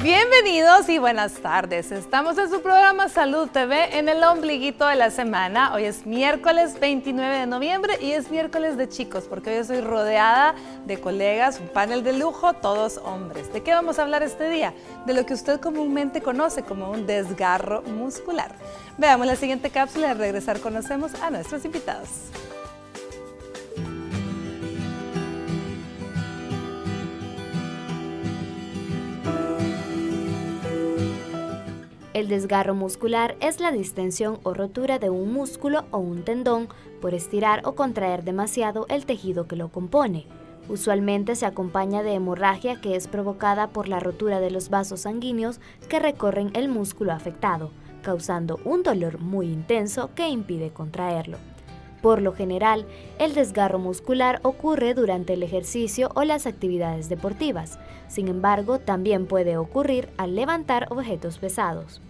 Bienvenidos y buenas tardes. Estamos en su programa Salud TV en el ombliguito de la semana. Hoy es miércoles 29 de noviembre y es miércoles de chicos porque hoy estoy rodeada de colegas, un panel de lujo, todos hombres. ¿De qué vamos a hablar este día? De lo que usted comúnmente conoce como un desgarro muscular. Veamos la siguiente cápsula y al regresar conocemos a nuestros invitados. El desgarro muscular es la distensión o rotura de un músculo o un tendón por estirar o contraer demasiado el tejido que lo compone. Usualmente se acompaña de hemorragia que es provocada por la rotura de los vasos sanguíneos que recorren el músculo afectado, causando un dolor muy intenso que impide contraerlo. Por lo general, el desgarro muscular ocurre durante el ejercicio o las actividades deportivas. Sin embargo, también puede ocurrir al levantar objetos pesados.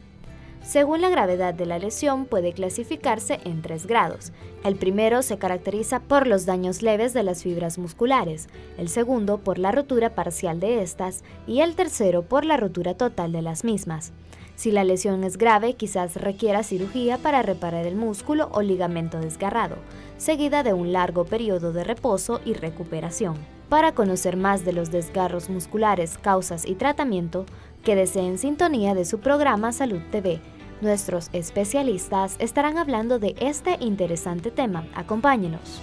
Según la gravedad de la lesión, puede clasificarse en 3 grados. El primero se caracteriza por los daños leves de las fibras musculares, el segundo por la rotura parcial de estas y el tercero por la rotura total de las mismas. Si la lesión es grave, quizás requiera cirugía para reparar el músculo o ligamento desgarrado, seguida de un largo periodo de reposo y recuperación. Para conocer más de los desgarros musculares, causas y tratamiento, quédese en sintonía de su programa Salud TV. Nuestros especialistas estarán hablando de este interesante tema. Acompáñenos.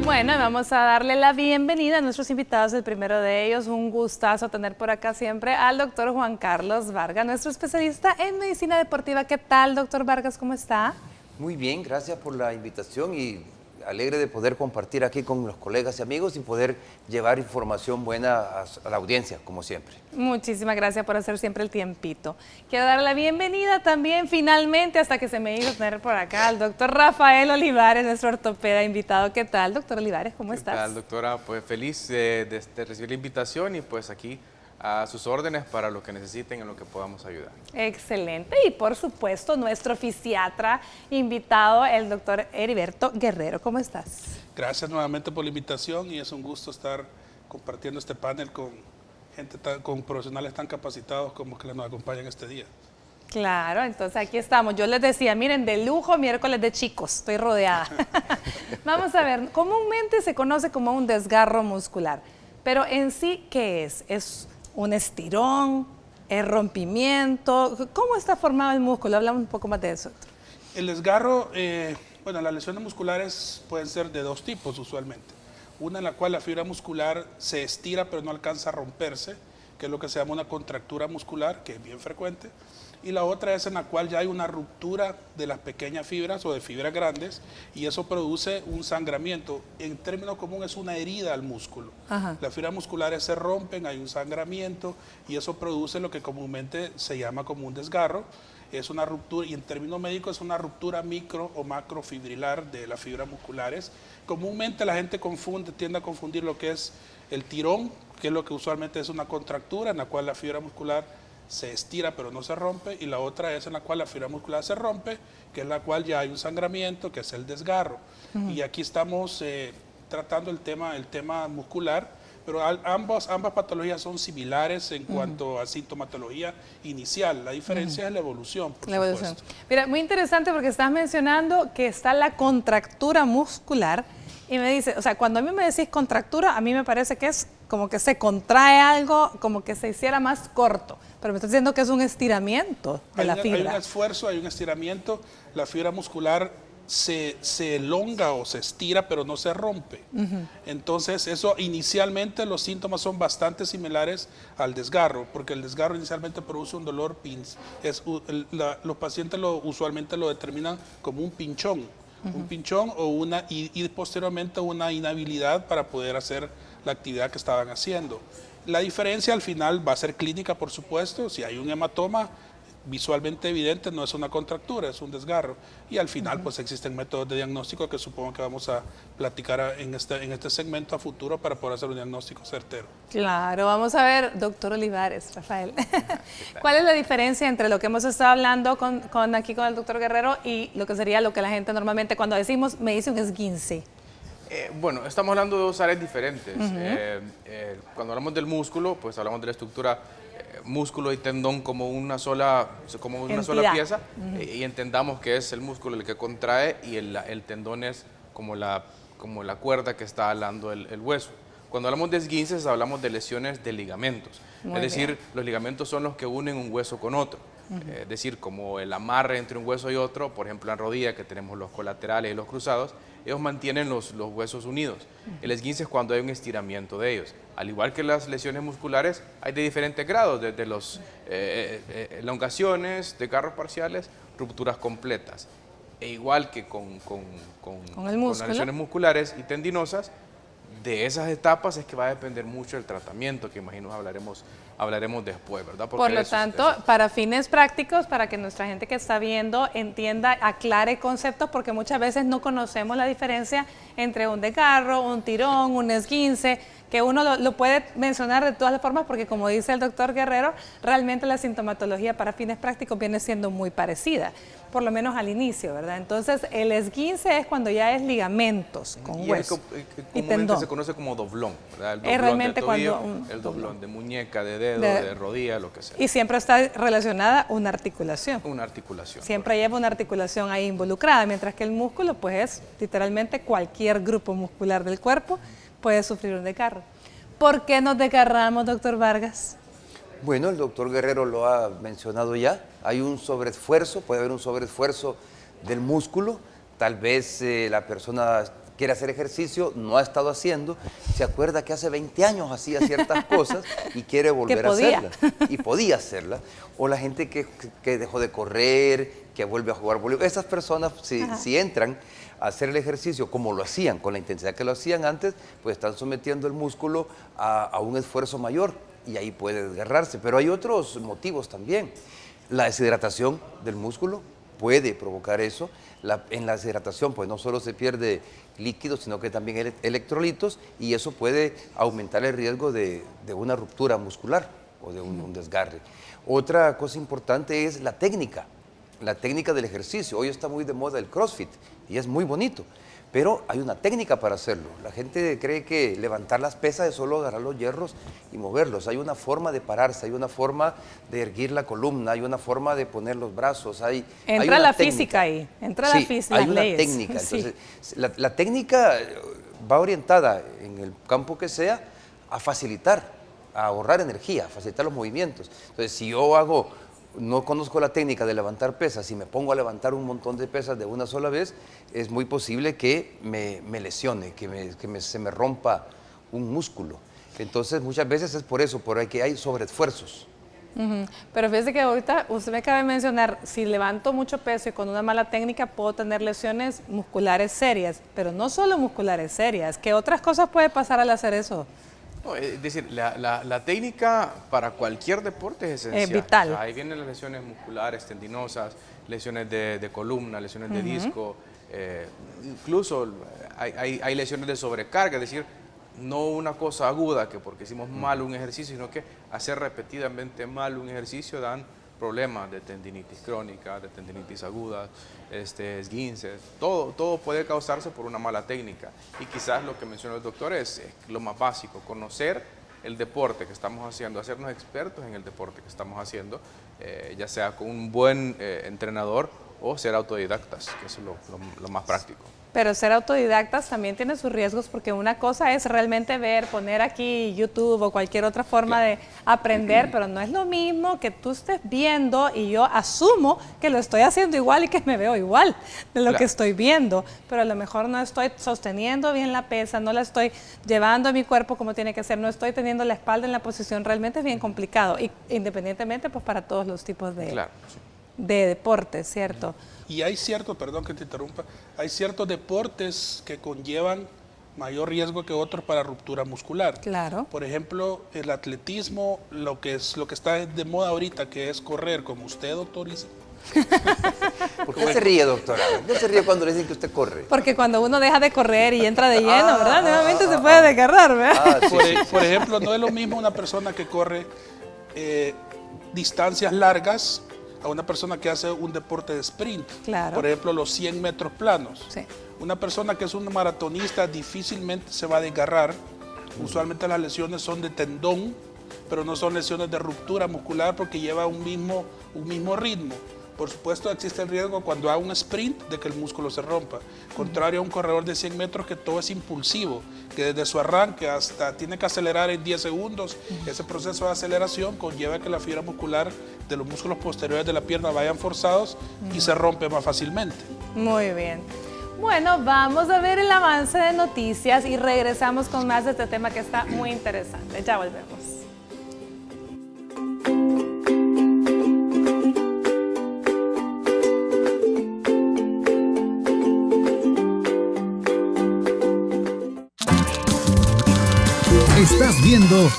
Bueno, vamos a darle la bienvenida a nuestros invitados. El primero de ellos, un gustazo tener por acá siempre al doctor Juan Carlos Vargas, nuestro especialista en medicina deportiva. ¿Qué tal, doctor Vargas? ¿Cómo está? Muy bien, gracias por la invitación y alegre de poder compartir aquí con los colegas y amigos y poder llevar información buena a la audiencia, como siempre. Muchísimas gracias por hacer siempre el tiempito. Quiero dar la bienvenida también, finalmente, hasta que se me hizo tener por acá, al doctor Rafael Olivares, nuestro ortopeda invitado. ¿Qué tal, doctor Olivares? ¿Cómo estás? ¿Qué tal, doctora? Pues feliz de recibir la invitación y pues aquí a sus órdenes para lo que necesiten, en lo que podamos ayudar. Excelente. Y por supuesto, nuestro fisiatra invitado, el doctor Heriberto Guerrero. ¿Cómo estás? Gracias nuevamente por la invitación y es un gusto estar compartiendo este panel con gente con profesionales tan capacitados como que nos acompañan este día. Claro, entonces aquí estamos. Yo les decía, miren, de lujo, miércoles de chicos, estoy rodeada. Vamos a ver, comúnmente se conoce como un desgarro muscular, pero en sí, ¿qué es? ¿Es un estirón, el rompimiento? ¿Cómo está formado el músculo? Hablamos un poco más de eso, doctor. El desgarro, bueno, las lesiones musculares pueden ser de 2 tipos usualmente. Una en la cual la fibra muscular se estira pero no alcanza a romperse, que es lo que se llama una contractura muscular, que es bien frecuente. Y la otra es en la cual ya hay una ruptura de las pequeñas fibras o de fibras grandes y eso produce un sangramiento. En términos comunes es una herida al músculo. Ajá. Las fibras musculares se rompen, hay un sangramiento y eso produce lo que comúnmente se llama como un desgarro. Es una ruptura y en términos médicos es una ruptura micro o macrofibrilar de las fibras musculares. Comúnmente la gente tiende a confundir lo que es el tirón, que es lo que usualmente es una contractura en la cual la fibra muscular se estira pero no se rompe, y la otra es en la cual la fibra muscular se rompe, que es la cual ya hay un sangramiento, que es el desgarro. Y aquí estamos tratando el tema muscular, pero ambas patologías son similares en cuanto a sintomatología inicial. La diferencia es la evolución, por supuesto. Mira, muy interesante porque estás mencionando que está la contractura muscular y me dice, o sea, cuando a mí me decís contractura, a mí me parece que es como que se contrae algo, como que se hiciera más corto, pero me estás diciendo que es un estiramiento de la fibra. Hay un esfuerzo, hay un estiramiento, la fibra muscular se elonga o se estira, pero no se rompe. Entonces, eso inicialmente los síntomas son bastante similares al desgarro, porque el desgarro inicialmente produce un dolor, los pacientes usualmente lo determinan como un pinchón, un pinchón o y posteriormente una inhabilidad para poder hacer la actividad que estaban haciendo. La diferencia al final va a ser clínica, por supuesto. Si hay un hematoma, visualmente evidente, no es una contractura, es un desgarro. Y al final, pues existen métodos de diagnóstico que supongo que vamos a platicar en este segmento a futuro para poder hacer un diagnóstico certero. Claro, vamos a ver, doctor Olivares, Rafael, ¿cuál es la diferencia entre lo que hemos estado hablando aquí con el doctor Guerrero y lo que sería lo que la gente normalmente cuando decimos me hice un esguince? Bueno, estamos hablando de dos áreas diferentes. Cuando hablamos del músculo, pues hablamos de la estructura músculo y tendón como una sola pieza, y entendamos que es el músculo el que contrae y el tendón es como la cuerda que está alando el hueso. Cuando hablamos de esguinces, hablamos de lesiones de ligamentos. Es decir, los ligamentos son los que unen un hueso con otro. Es decir, como el amarre entre un hueso y otro, por ejemplo en la rodilla, que tenemos los colaterales y los cruzados, ellos mantienen los huesos unidos. El esguince es cuando hay un estiramiento de ellos. Al igual que las lesiones musculares, hay de diferentes grados, desde los elongaciones, desgarros parciales, rupturas completas. E igual que con las lesiones musculares y tendinosas, de esas etapas es que va a depender mucho el tratamiento, que imagino hablaremos después, ¿verdad? Por lo tanto, para fines prácticos, para que nuestra gente que está viendo entienda, aclare conceptos, porque muchas veces no conocemos la diferencia entre un desgarro, un tirón, un esguince, que uno lo puede mencionar de todas las formas, porque como dice el doctor Guerrero, realmente la sintomatología para fines prácticos viene siendo muy parecida, por lo menos al inicio, ¿verdad? Entonces, el esguince es cuando ya es ligamentos con hueso y tendón. Se conoce como doblón, ¿verdad? El doblón es realmente de tobillo, cuando el doblón de muñeca, de dedo, de rodilla, lo que sea. Y siempre está relacionada una articulación. Una articulación. Siempre lleva una articulación ahí involucrada, mientras que el músculo, pues es literalmente cualquier grupo muscular del cuerpo puede sufrir un desgarro. ¿Por qué nos desgarramos, doctor Vargas? Bueno, el doctor Guerrero lo ha mencionado ya. Hay un sobreesfuerzo, puede haber un sobreesfuerzo del músculo. Tal vez la persona quiere hacer ejercicio, no ha estado haciendo, se acuerda que hace 20 años hacía ciertas cosas y quiere volver a hacerlas. Y podía hacerlas. O la gente que dejó de correr, que vuelve a jugar voleibol. Esas personas, si entran a hacer el ejercicio como lo hacían, con la intensidad que lo hacían antes, pues están sometiendo el músculo a un esfuerzo mayor y ahí puede desgarrarse. Pero hay otros motivos también. La deshidratación del músculo puede provocar eso. En la deshidratación pues no solo se pierde líquido, sino que también electrolitos, y eso puede aumentar el riesgo de una ruptura muscular o de un desgarre. Otra cosa importante es la técnica del ejercicio. Hoy está muy de moda el CrossFit y es muy bonito, pero hay una técnica para hacerlo. La gente cree que levantar las pesas es solo agarrar los hierros y moverlos. Hay una forma de pararse, hay una forma de erguir la columna, hay una forma de poner los brazos. Entra la física ahí, entra la física, hay una técnica. Entonces, la técnica va orientada en el campo que sea a facilitar, a ahorrar energía, a facilitar los movimientos. Entonces, si yo no conozco la técnica de levantar pesas y me pongo a levantar un montón de pesas de una sola vez, es muy posible que me lesione, se me rompa un músculo. Entonces muchas veces es por eso, porque hay sobreesfuerzos. Pero fíjese que ahorita usted me acaba de mencionar, si levanto mucho peso y con una mala técnica puedo tener lesiones musculares serias, pero no solo musculares serias, ¿qué otras cosas puede pasar al hacer eso? No, es decir, la técnica para cualquier deporte es esencial. Es vital. O sea, ahí vienen las lesiones musculares, tendinosas, lesiones de columna, lesiones de disco, incluso hay lesiones de sobrecarga, es decir, no una cosa aguda que porque hicimos mal un ejercicio, sino que hacer repetidamente mal un ejercicio dan problemas de tendinitis crónica, de tendinitis aguda, esguinces, todo puede causarse por una mala técnica. Y quizás lo que mencionó el doctor es lo más básico, conocer el deporte que estamos haciendo, hacernos expertos en el deporte que estamos haciendo, ya sea con un buen entrenador o ser autodidactas, que eso es lo más práctico. Pero ser autodidactas también tiene sus riesgos, porque una cosa es realmente poner aquí YouTube o cualquier otra forma de aprender, pero no es lo mismo que tú estés viendo y yo asumo que lo estoy haciendo igual y que me veo igual de lo que estoy viendo, pero a lo mejor no estoy sosteniendo bien la pesa, no la estoy llevando a mi cuerpo como tiene que ser, no estoy teniendo la espalda en la posición, realmente es bien complicado, y independientemente pues para todos los tipos de deportes, ¿cierto? Y hay perdón que te interrumpa, hay ciertos deportes que conllevan mayor riesgo que otros para ruptura muscular. Claro. Por ejemplo, el atletismo, lo que está de moda ahorita, que es correr, como usted, doctor. ¿Por qué se ríe, doctora? ¿Por qué se ríe cuando le dicen que usted corre? Porque cuando uno deja de correr y entra de lleno, ¿verdad? Nuevamente se puede desgarrar, ¿verdad? Por ejemplo, no es lo mismo una persona que corre distancias largas a una persona que hace un deporte de sprint. Claro. Por ejemplo, los 100 metros planos. Sí. Una persona que es un maratonista difícilmente se va a desgarrar. Usualmente las lesiones son de tendón, pero no son lesiones de ruptura muscular porque lleva un mismo ritmo. Por supuesto, existe el riesgo cuando haga un sprint de que el músculo se rompa. Contrario a un corredor de 100 metros que todo es impulsivo, que desde su arranque hasta tiene que acelerar en 10 segundos. Ese proceso de aceleración conlleva que la fibra muscular de los músculos posteriores de la pierna vayan forzados y se rompe más fácilmente. Muy bien. Bueno, vamos a ver el avance de noticias y regresamos con más de este tema que está muy interesante. Ya volvemos. Estás viendo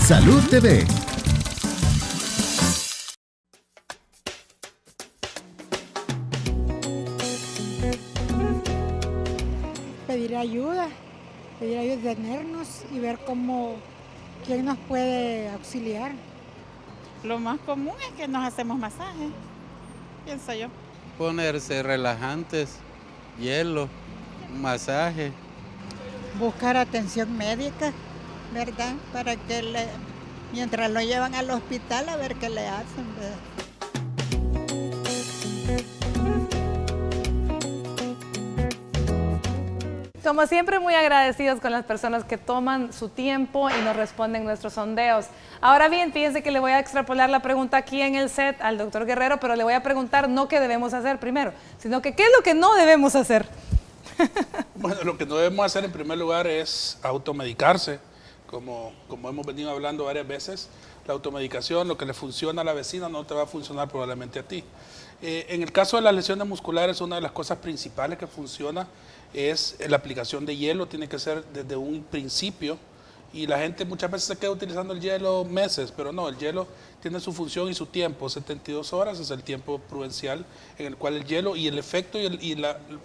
Salud TV. Pedir ayuda, detenernos y ver quién nos puede auxiliar. Lo más común es que nos hacemos masaje, pienso yo. Ponerse relajantes, hielo, masaje. Buscar atención médica, ¿verdad? Para que mientras lo llevan al hospital a ver qué le hacen, ¿verdad? Como siempre, muy agradecidos con las personas que toman su tiempo y nos responden nuestros sondeos. Ahora bien, fíjense que le voy a extrapolar la pregunta aquí en el set al doctor Guerrero, pero le voy a preguntar no qué debemos hacer primero, sino que qué es lo que no debemos hacer. Bueno, lo que no debemos hacer en primer lugar es automedicarse, como hemos venido hablando varias veces. La automedicación, lo que le funciona a la vecina no te va a funcionar probablemente a ti. En el caso de las lesiones musculares, una de las cosas principales que funciona es la aplicación de hielo, tiene que ser desde un principio. Y la gente muchas veces se queda utilizando el hielo meses, pero no, el hielo tiene su función y su tiempo. 72 horas es el tiempo prudencial en el cual el hielo y el efecto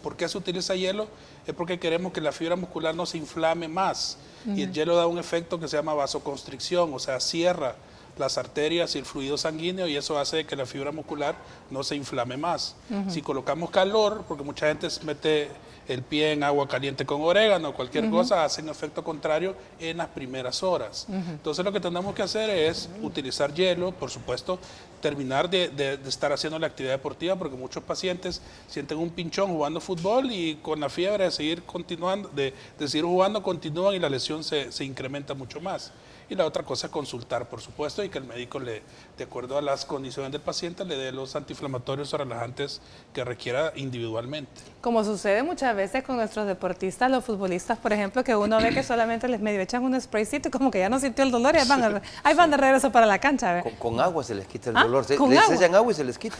¿por qué se utiliza hielo? Es porque queremos que la fibra muscular no se inflame más. Y el hielo da un efecto que se llama vasoconstricción, o sea, cierra las arterias y el fluido sanguíneo y eso hace que la fibra muscular no se inflame más. Si colocamos calor, porque mucha gente mete el pie en agua caliente con orégano o cualquier cosa, hacen efecto contrario en las primeras horas. Entonces lo que tenemos que hacer es utilizar hielo, por supuesto, terminar de estar haciendo la actividad deportiva, porque muchos pacientes sienten un pinchón jugando fútbol y con la fiebre de seguir continuando, de seguir jugando, continúan y la lesión se incrementa mucho más. Y la otra cosa es consultar, por supuesto, y que el médico, de acuerdo a las condiciones del paciente, le dé los antiinflamatorios o relajantes que requiera individualmente. Como sucede muchas veces con nuestros deportistas, los futbolistas, por ejemplo, que uno ve que solamente les medio echan un spraycito y como que ya no sintió el dolor y ahí van de regreso para la cancha. ¿Ve? Con agua se les quita el dolor. ¿Con les agua? echan agua y se les quita.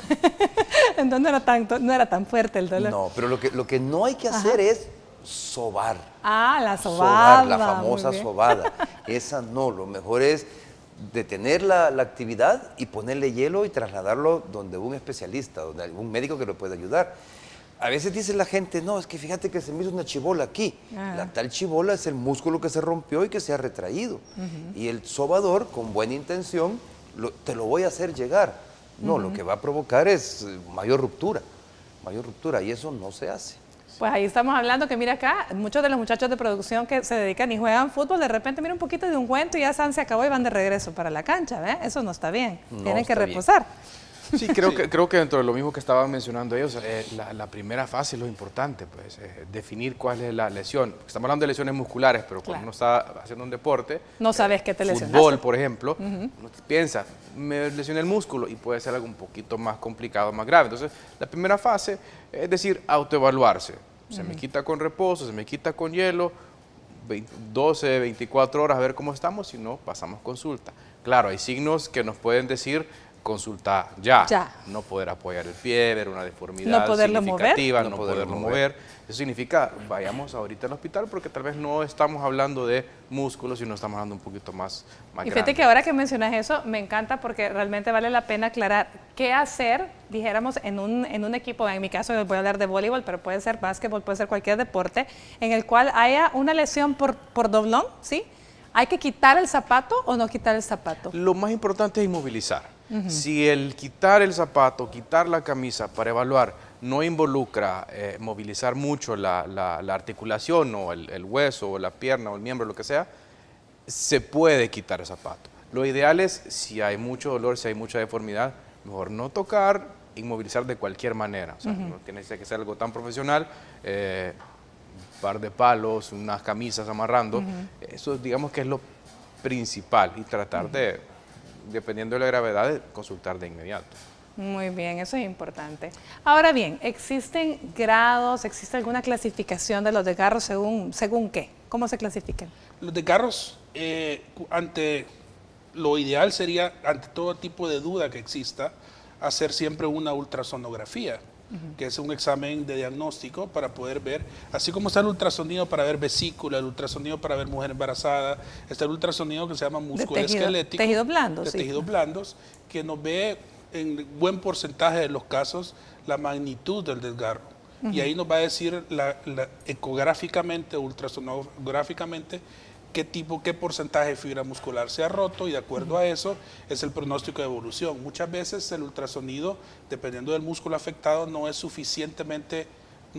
Entonces no era tan fuerte el dolor. No, pero lo que no hay que hacer es sobar. Ah, la sobada. Sobar, la famosa sobada. Esa no, lo mejor es detener la actividad y ponerle hielo y trasladarlo donde un especialista, donde algún médico que lo pueda ayudar. A veces dice la gente, no, es que fíjate que se me hizo una chibola aquí. La tal chibola es el músculo que se rompió y que se ha retraído. Y el sobador, con buena intención, te lo voy a hacer llegar. No, lo que va a provocar es mayor ruptura, y eso no se hace. Pues ahí estamos hablando que mira acá, muchos de los muchachos de producción que se dedican y juegan fútbol, de repente mira un poquito de ungüento y ya se acabó y van de regreso para la cancha, ¿ves? Eso no está bien, tienen que reposar. Sí, creo que dentro de lo mismo que estaban mencionando ellos, la primera fase es lo importante, pues, definir cuál es la lesión. Estamos hablando de lesiones musculares, pero cuando uno está haciendo un deporte, no sabes qué te lesionaste. Fútbol, por ejemplo, uno piensa, me lesioné el músculo y puede ser algo un poquito más complicado, más grave. Entonces, la primera fase es decir, autoevaluarse. Se me quita con reposo, se me quita con hielo, 12, 24 horas a ver cómo estamos, si no, pasamos consulta. Claro, hay signos que nos pueden decir consulta ya. Ya. No poder apoyar el pie, ver una deformidad No poderlo significativa, mover. no poderlo mover. Eso significa, vayamos ahorita al hospital porque tal vez no estamos hablando de músculos, sino estamos hablando un poquito más Y grande. fíjate que ahora que mencionas eso, me encanta porque realmente vale la pena aclarar qué hacer, dijéramos, en un equipo, en mi caso voy a hablar de voleibol, pero puede ser básquetbol, puede ser cualquier deporte, en el cual haya una lesión por doblón, ¿sí? ¿Hay que quitar el zapato o no quitar el zapato? Lo más importante es inmovilizar. Si el quitar el zapato, quitar la camisa para evaluar no involucra movilizar mucho la articulación o el hueso o la pierna o el miembro, lo que sea, se puede quitar el zapato. Lo ideal es, si hay mucho dolor, si hay mucha deformidad, mejor no tocar, inmovilizar de cualquier manera. O sea, no tiene que ser algo tan profesional, un par de palos, unas camisas amarrando. Eso digamos que es lo principal y tratar de, dependiendo de la gravedad, de consultar de inmediato. Muy bien, eso es importante. Ahora bien, ¿existen grados, existe alguna clasificación de los desgarros según qué? ¿Cómo se clasifican? Los desgarros, ante lo ideal sería, ante todo tipo de duda que exista, hacer siempre una ultrasonografía, que es un examen de diagnóstico para poder ver, así como está el ultrasonido para ver vesícula, el ultrasonido para ver mujer embarazada, está el ultrasonido que se llama músculo esquelético. Tejidos blandos. De tejidos blandos, que nos ve en buen porcentaje de los casos la magnitud del desgarro. Y ahí nos va a decir ecográficamente, ultrasonográficamente, qué porcentaje de fibra muscular se ha roto, y de acuerdo a eso es el pronóstico de evolución. Muchas veces el ultrasonido, dependiendo del músculo afectado, no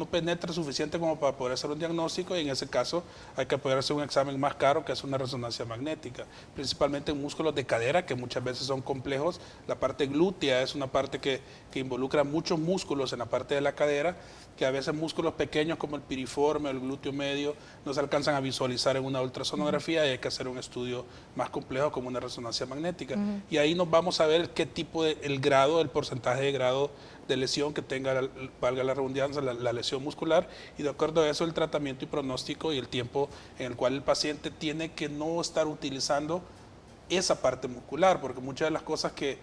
penetra suficiente como para poder hacer un diagnóstico, y en ese caso hay que poder hacer un examen más caro, que es una resonancia magnética, principalmente en músculos de cadera, que muchas veces son complejos. La parte glútea es una parte que involucra muchos músculos en la parte de la cadera, que a veces músculos pequeños como el piriforme o el glúteo medio no se alcanzan a visualizar en una ultrasonografía, y hay que hacer un estudio más complejo como una resonancia magnética. Y ahí nos vamos a ver qué tipo el grado, el porcentaje de grado de lesión que tenga, valga la redundancia, la lesión muscular, y de acuerdo a eso el tratamiento y pronóstico y el tiempo en el cual el paciente tiene que no estar utilizando esa parte muscular, porque muchas de las cosas que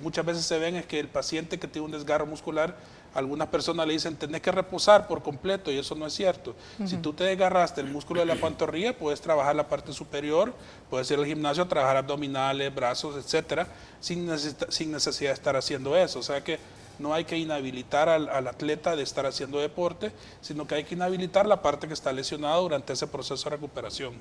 muchas veces se ven es que el paciente que tiene un desgarro muscular, algunas personas le dicen, tenés que reposar por completo, y eso no es cierto. Si tú te desgarraste el músculo de la pantorrilla, puedes trabajar la parte superior, puedes ir al gimnasio a trabajar abdominales, brazos, etcétera, sin necesidad de estar haciendo eso. O sea que no hay que inhabilitar al atleta de estar haciendo deporte, sino que hay que inhabilitar la parte que está lesionada durante ese proceso de recuperación.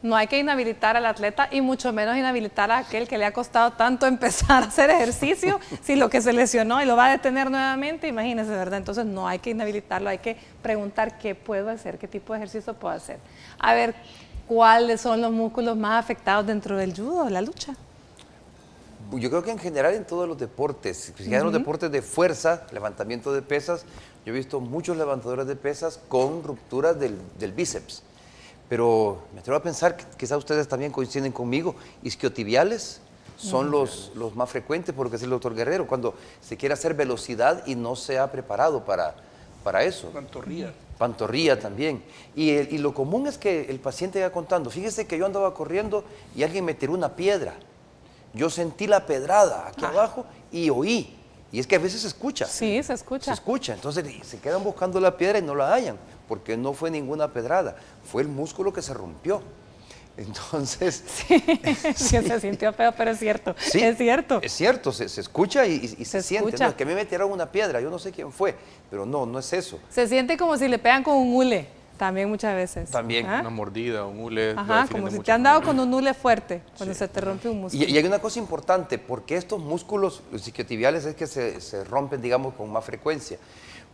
No hay que inhabilitar al atleta, y mucho menos inhabilitar a aquel que le ha costado tanto empezar a hacer ejercicio, si lo que se lesionó y lo va a detener nuevamente, imagínese, ¿verdad? Entonces no hay que inhabilitarlo, hay que preguntar qué puedo hacer, qué tipo de ejercicio puedo hacer. A ver, ¿cuáles son los músculos más afectados dentro del judo, la lucha? Yo creo que en general en todos los deportes, si en los deportes de fuerza, levantamiento de pesas, yo he visto muchos levantadores de pesas con rupturas del bíceps. Pero me atrevo a pensar que quizás ustedes también coinciden conmigo, isquiotibiales son los más frecuentes, porque es el doctor Guerrero, cuando se quiere hacer velocidad y no se ha preparado para eso. Pantorrilla. Pantorrilla también. Y lo común es que el paciente va contando, fíjese que yo andaba corriendo y alguien me tiró una piedra. Yo sentí la pedrada aquí abajo y oí. Y es que a veces se escucha. Sí, se escucha. Se escucha. Entonces se quedan buscando la piedra y no la hallan, porque no fue ninguna pedrada, fue el músculo que se rompió. Entonces... Sí, se sintió feo, pero es cierto. Sí, es cierto. Es cierto, se escucha y se siente. escucha. No, es que a mí me tiraron una piedra, yo no sé quién fue, pero no es eso. Se siente como si le pegan con un hule, también muchas veces. También. ¿Ah? Una mordida, un hule. Ajá, como si te han dado con un hule fuerte, cuando se te rompe un músculo. Y hay una cosa importante, porque estos músculos, los isquiotibiales, es que se rompen, digamos, con más frecuencia.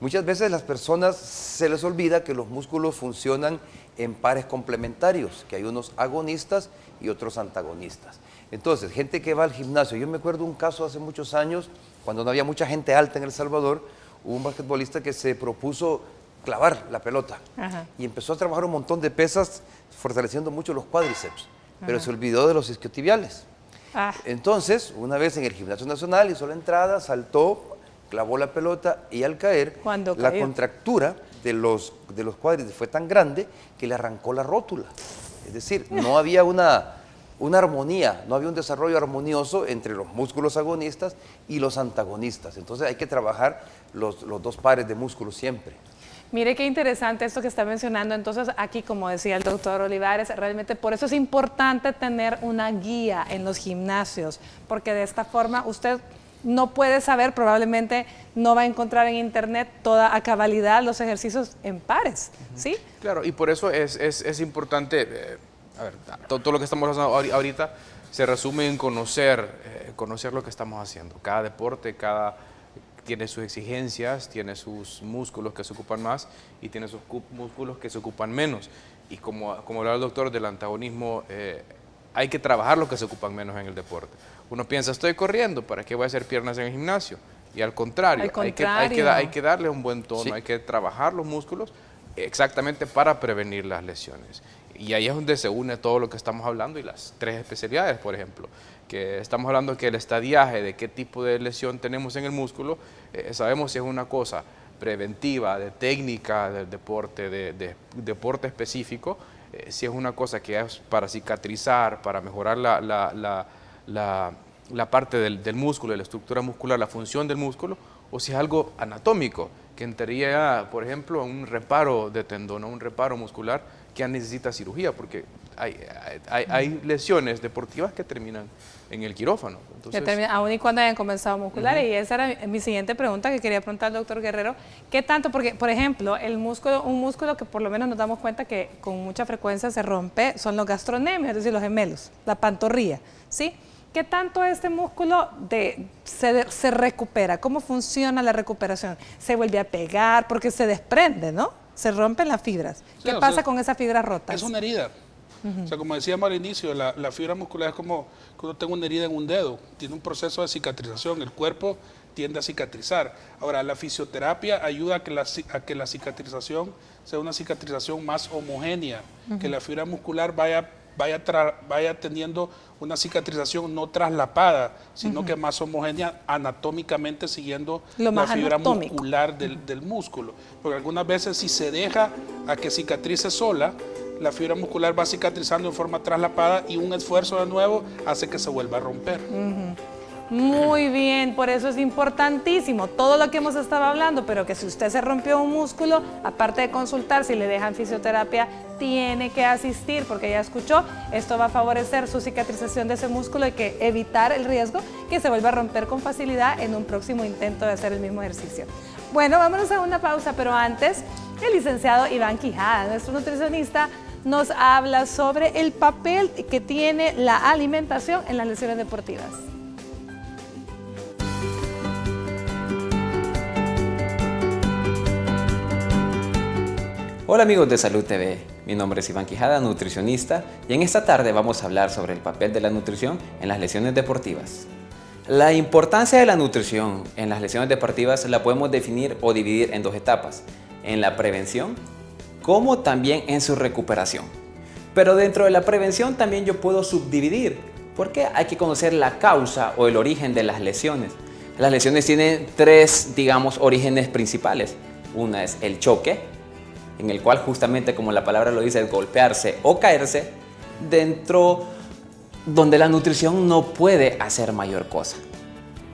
Muchas veces las personas se les olvida que los músculos funcionan en pares complementarios, que hay unos agonistas y otros antagonistas. Entonces, gente que va al gimnasio, yo me acuerdo un caso hace muchos años, cuando no había mucha gente alta en El Salvador, hubo un basquetbolista que se propuso clavar la pelota. Ajá. Y empezó a trabajar un montón de pesas, fortaleciendo mucho los cuádriceps, pero se olvidó de los isquiotibiales. Ah. Entonces, una vez en el Gimnasio Nacional hizo la entrada, saltó, clavó la pelota y al caer, Cuando la cayó. contractura de los cuádriceps fue tan grande que le arrancó la rótula. Es decir, no había una una armonía, no había un desarrollo armonioso entre los músculos agonistas y los antagonistas. Entonces hay que trabajar los dos pares de músculos siempre. Mire qué interesante esto que está mencionando. Entonces aquí, como decía el doctor Olivares, realmente por eso es importante tener una guía en los gimnasios, porque de esta forma usted no puede saber, probablemente no va a encontrar en internet toda a cabalidad los ejercicios en pares, ¿sí? Claro, y por eso es importante, a ver, todo lo que estamos haciendo ahorita se resume en conocer lo que estamos haciendo. Cada deporte, tiene sus exigencias, tiene sus músculos que se ocupan más y tiene sus músculos que se ocupan menos. Y como hablaba el doctor del antagonismo, hay que trabajar los que se ocupan menos en el deporte. Uno piensa, estoy corriendo, ¿para qué voy a hacer piernas en el gimnasio? Y al contrario, hay que darle un buen tono, sí. Hay que trabajar los músculos exactamente para prevenir las lesiones. Y ahí es donde se une todo lo que estamos hablando y las 3 especialidades, por ejemplo, que estamos hablando que el estadiaje de qué tipo de lesión tenemos en el músculo, sabemos si es una cosa preventiva, de técnica, del deporte, de deporte específico, si es una cosa que es para cicatrizar, para mejorar la parte del músculo, de la estructura muscular, la función del músculo, o si es algo anatómico, que entraría, por ejemplo, un reparo de tendón o un reparo muscular que necesita cirugía, porque hay lesiones deportivas que terminan en el quirófano. Entonces, aún y cuando hayan comenzado musculares, y esa era mi siguiente pregunta que quería preguntar al doctor Guerrero. ¿Qué tanto? Porque, por ejemplo, un músculo que por lo menos nos damos cuenta que con mucha frecuencia se rompe son los gastronemios, es decir, los gemelos, la pantorrilla, ¿sí? ¿Qué tanto este músculo se recupera? ¿Cómo funciona la recuperación? ¿Se vuelve a pegar? Porque se desprende, ¿no? Se rompen las fibras. ¿Qué pasa con esas fibras rotas? Es una herida. O sea, como decíamos al inicio, la fibra muscular es como cuando tengo una herida en un dedo. Tiene un proceso de cicatrización. El cuerpo tiende a cicatrizar. Ahora, la fisioterapia ayuda a que la cicatrización sea una cicatrización más homogénea, que la fibra muscular vaya teniendo una cicatrización no traslapada, sino que más homogénea anatómicamente siguiendo la fibra muscular del músculo. Porque algunas veces si se deja a que cicatrice sola, la fibra muscular va cicatrizando en forma traslapada y un esfuerzo de nuevo hace que se vuelva a romper. Muy bien, por eso es importantísimo todo lo que hemos estado hablando, pero que si usted se rompió un músculo, aparte de consultar, si le dejan fisioterapia, tiene que asistir, porque ya escuchó, esto va a favorecer su cicatrización de ese músculo y que evitar el riesgo que se vuelva a romper con facilidad en un próximo intento de hacer el mismo ejercicio. Bueno, vámonos a una pausa, pero antes, el licenciado Iván Quijada, nuestro nutricionista, nos habla sobre el papel que tiene la alimentación en las lesiones deportivas. Hola amigos de Salud TV, mi nombre es Iván Quijada, nutricionista, y en esta tarde vamos a hablar sobre el papel de la nutrición en las lesiones deportivas. La importancia de la nutrición en las lesiones deportivas la podemos definir o dividir en 2 etapas, en la prevención como también en su recuperación. Pero dentro de la prevención también yo puedo subdividir, porque hay que conocer la causa o el origen de las lesiones. Las lesiones tienen 3, orígenes principales. Una es el choque, en el cual justamente como la palabra lo dice, es golpearse o caerse, dentro donde la nutrición no puede hacer mayor cosa.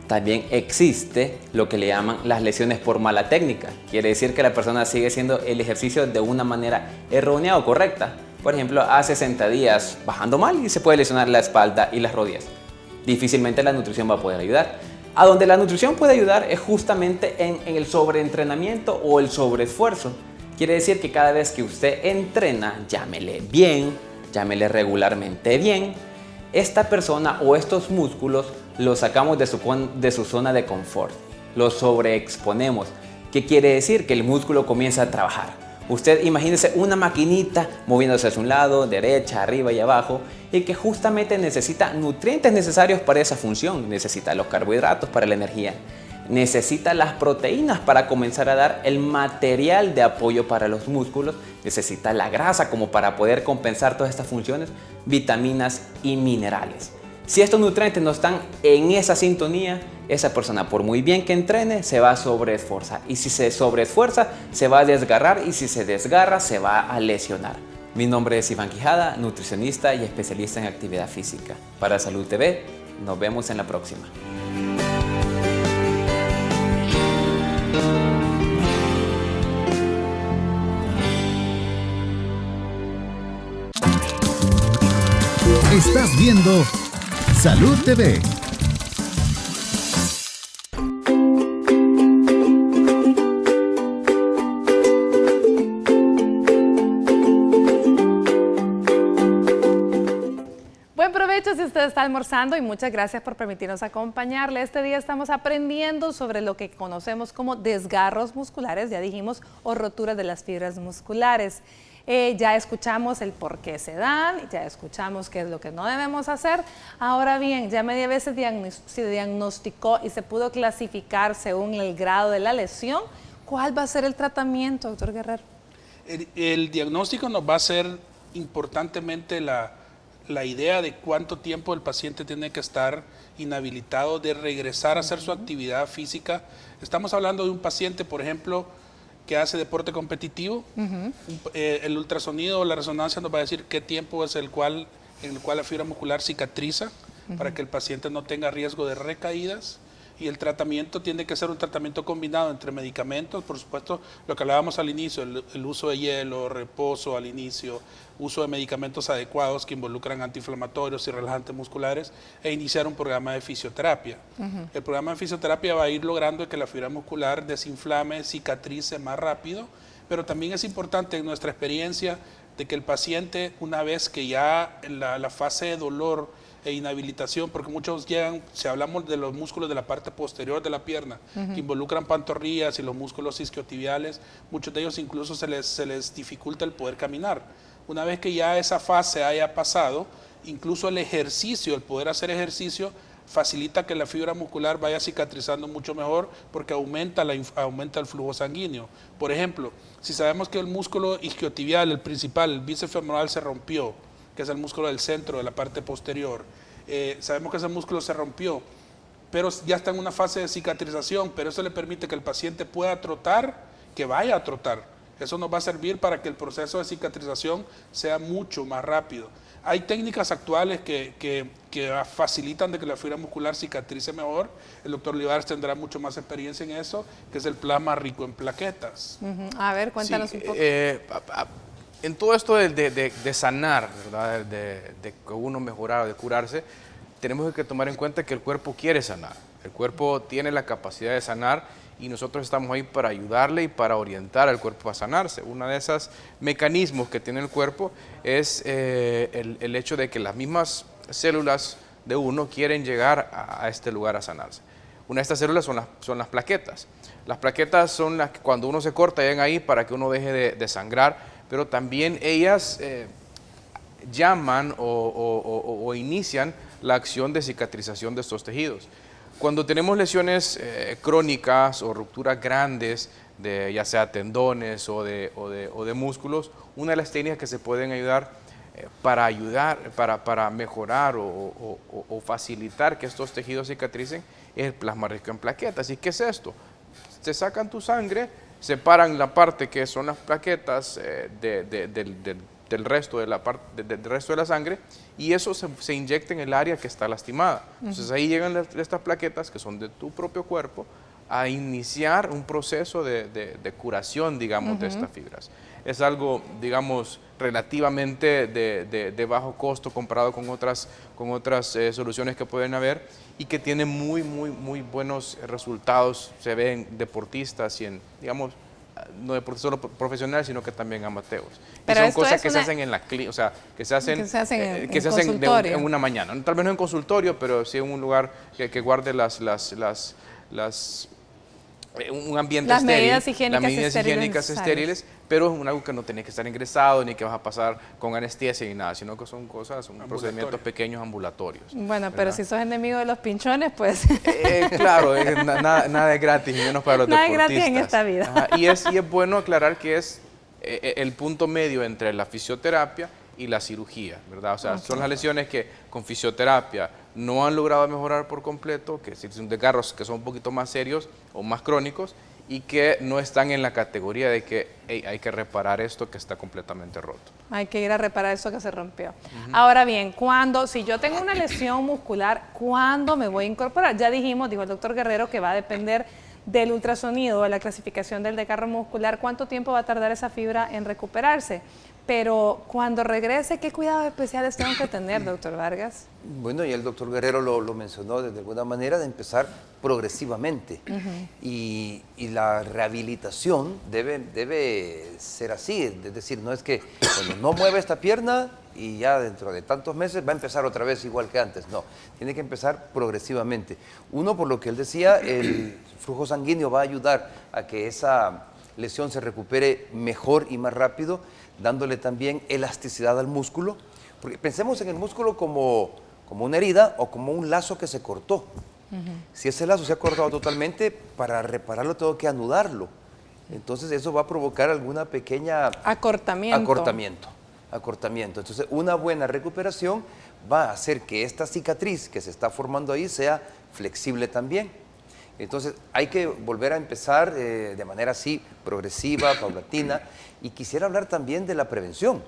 También existe lo que le llaman las lesiones por mala técnica. Quiere decir que la persona sigue haciendo el ejercicio de una manera errónea o correcta. Por ejemplo, hace 60 días bajando mal y se puede lesionar la espalda y las rodillas. Difícilmente la nutrición va a poder ayudar. A donde la nutrición puede ayudar es justamente en el sobreentrenamiento o el sobreesfuerzo. Quiere decir que cada vez que usted entrena, llámele bien, llámele regularmente bien, esta persona o estos músculos los sacamos de su zona de confort, los sobreexponemos. ¿Qué quiere decir? Que el músculo comienza a trabajar. Usted imagínese una maquinita moviéndose hacia un lado, derecha, arriba y abajo, y que justamente necesita nutrientes necesarios para esa función. Necesita los carbohidratos para la energía, necesita las proteínas para comenzar a dar el material de apoyo para los músculos, necesita la grasa como para poder compensar todas estas funciones, vitaminas y minerales. Si estos nutrientes no están en esa sintonía, esa persona, por muy bien que entrene, se va a sobreesforzar. Y si se sobreesfuerza, se va a desgarrar, y si se desgarra, se va a lesionar. Mi nombre es Iván Quijada, nutricionista y especialista en actividad física. Para Salud TV, nos vemos en la próxima. Estás viendo Salud TV. Buen provecho si usted está almorzando y muchas gracias por permitirnos acompañarle. Este día estamos aprendiendo sobre lo que conocemos como desgarros musculares, ya dijimos, o roturas de las fibras musculares. Ya escuchamos el por qué se dan, ya escuchamos qué es lo que no debemos hacer. Ahora bien, ya media vez se diagnosticó y se pudo clasificar según el grado de la lesión. ¿Cuál va a ser el tratamiento, doctor Guerrero? El diagnóstico nos va a ser importantemente la idea de cuánto tiempo el paciente tiene que estar inhabilitado de regresar a hacer su actividad física. Estamos hablando de un paciente, por ejemplo, que hace deporte competitivo. El ultrasonido o la resonancia nos va a decir qué tiempo es en el cual la fibra muscular cicatriza para que el paciente no tenga riesgo de recaídas. Y el tratamiento tiene que ser un tratamiento combinado entre medicamentos, por supuesto, lo que hablábamos al inicio, el uso de hielo, reposo al inicio, uso de medicamentos adecuados que involucran antiinflamatorios y relajantes musculares, e iniciar un programa de fisioterapia. El programa de fisioterapia va a ir logrando que la fibra muscular desinflame, cicatrice más rápido, pero también es importante en nuestra experiencia de que el paciente, una vez que ya la fase de dolor e inhabilitación, porque muchos llegan, si hablamos de los músculos de la parte posterior de la pierna, que involucran pantorrillas y los músculos isquiotibiales, muchos de ellos incluso se les dificulta el poder caminar. Una vez que ya esa fase haya pasado, incluso el ejercicio, el poder hacer ejercicio, facilita que la fibra muscular vaya cicatrizando mucho mejor porque aumenta el flujo sanguíneo. Por ejemplo, si sabemos que el músculo isquiotibial, el principal, el bíceps femoral se rompió, que es el músculo del centro, de la parte posterior. Sabemos que ese músculo se rompió, pero ya está en una fase de cicatrización, pero eso le permite que el paciente pueda trotar, que vaya a trotar. Eso nos va a servir para que el proceso de cicatrización sea mucho más rápido. Hay técnicas actuales que facilitan de que la fibra muscular cicatrice mejor. El doctor Olivares tendrá mucho más experiencia en eso, que es el plasma rico en plaquetas. A ver, cuéntanos un poco. En todo esto de sanar, ¿verdad? De que uno mejorar o de curarse, tenemos que tomar en cuenta que el cuerpo quiere sanar. El cuerpo tiene la capacidad de sanar y nosotros estamos ahí para ayudarle y para orientar al cuerpo a sanarse. Uno de esos mecanismos que tiene el cuerpo es el hecho de que las mismas células de uno quieren llegar a este lugar a sanarse. Una de estas células son las plaquetas. Las plaquetas son las que cuando uno se corta llegan ahí para que uno deje de sangrar, pero también ellas llaman o inician la acción de cicatrización de estos tejidos. Cuando tenemos lesiones crónicas o rupturas grandes, ya sea tendones o de músculos, una de las técnicas que se pueden ayudar para mejorar o facilitar que estos tejidos cicatricen es el plasma rico en plaquetas. ¿Y qué es esto? Se sacan tu sangre, separan la parte que son las plaquetas del resto de la sangre y eso se inyecta en el área que está lastimada. Entonces ahí llegan estas plaquetas que son de tu propio cuerpo a iniciar un proceso de curación, digamos, de estas fibras. Es algo, digamos, relativamente de bajo costo comparado con otras soluciones que pueden haber y que tienen muy buenos resultados. Se ven deportistas y en, digamos, no deportistas solo profesionales, sino que también amateurs. Pero y son cosas que se hacen en la clínica, o sea, que se hacen en una mañana. Tal vez no en consultorio, pero sí en un lugar que guarde un ambiente las estéril, medidas higiénicas, las medidas higiénicas estériles, pero es algo que no tiene que estar ingresado ni que vas a pasar con anestesia ni nada, sino que son procedimientos pequeños ambulatorios. Bueno, pero si sos enemigo de los pinchones, pues... claro, nada es gratis, y menos para los deportistas. Nada es gratis en esta vida. Ajá, y es bueno aclarar que es el punto medio entre la fisioterapia y la cirugía, ¿verdad? O sea, son las lesiones que con fisioterapia no han logrado mejorar por completo, que son desgarros que son un poquito más serios o más crónicos y que no están en la categoría de que hay que reparar esto que está completamente roto. Hay que ir a reparar eso que se rompió. Ahora bien, si yo tengo una lesión muscular, ¿cuándo me voy a incorporar? Ya dijimos, dijo el doctor Guerrero, que va a depender del ultrasonido, de la clasificación del desgarro muscular, cuánto tiempo va a tardar esa fibra en recuperarse. Pero cuando regrese, ¿qué cuidados especiales tengo que tener, doctor Vargas? Bueno, y el doctor Guerrero lo mencionó de alguna manera, de empezar progresivamente. Y la rehabilitación debe ser así, es decir, no es que cuando no mueve esta pierna y ya dentro de tantos meses va a empezar otra vez igual que antes. No, tiene que empezar progresivamente. Uno, por lo que él decía, el flujo sanguíneo va a ayudar a que esa lesión se recupere mejor y más rápido, dándole también elasticidad al músculo, porque pensemos en el músculo como una herida o como un lazo que se cortó. Si ese lazo se ha cortado totalmente, para repararlo tengo que anudarlo. Entonces eso va a provocar alguna pequeña acortamiento. Entonces una buena recuperación va a hacer que esta cicatriz que se está formando ahí sea flexible también. Entonces hay que volver a empezar de manera así progresiva, paulatina. Y quisiera hablar también de la prevención.